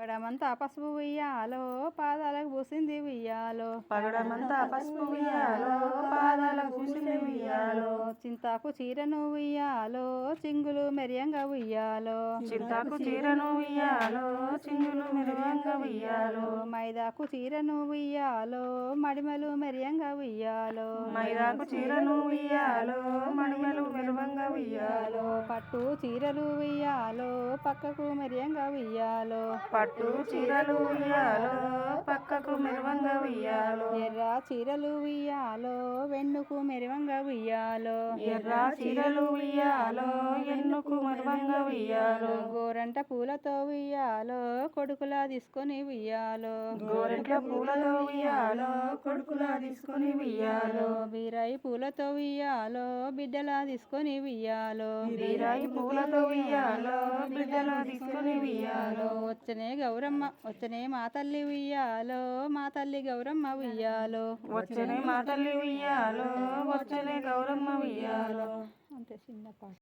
పగడమంతా పసుపు ఉయ్యాలో పాదాలకు పూసింది ఉయ్యాలో పగడమంతా పసుపు ఉయ్యాలో పాదాలకు పూసింది ఉయ్యాలో చింతాకు చీరను ఉయ్యాలో చింగులు మెరియంగా ఉయ్యాలో చింతాకు చీరను ఉయ్యాలో చింగులు మెరియంగా ఉయ్యాలో మైదాకు చీరను ఉయ్యాలో మడిమలు మెరియంగా ఉయ్యాలో మైదాకు చీరను ఉయ్యాలో మడిమలు మెరువంగా ఉయ్యాలో పట్టు చీరలు ఉయ్యాలో పక్కకు మెరియంగా ఉయ్యాలో పట్టు చీరలు ఉయ్యాలో పక్కకు మెరువంగా ఉయ్యాలో ఎర్ర చీరలు ఉయ్యాలో వెన్నుకు మెరువంగా ఉయ్యాలో ఎర్ర చీరలు ఉయ్యాలో ఎన్నుకు మెరువంగా ఉయ్యాలో గోరంట పూలతో ఉయ్యాలో కొడుకులా తీసుకొని ఉయ్యాలో గోరంట్ల పూలతో ఉయ్యాలో కొడుకులా తీసుకొని ఉయ్యాలో బీరాయి పూలతో ఉయ్యాలో బిడ్డలా తీసుకొని ఉయ్యాలో బీరాయి పూలతో ఉయ్యాలో బిడ్డలా తీసుకొని ఉయ్యాలో వచ్చనే గౌరమ్మ వచ్చనే మా తల్లి ఉయ్యాలో మా తల్లి గౌరమ్మ ఉయ్యాలో వచ్చనే మా తల్లి ఉయ్యాలో వచ్చనే గౌరమ్మ ఉయ్యాలో అంతే చిన్న పాట.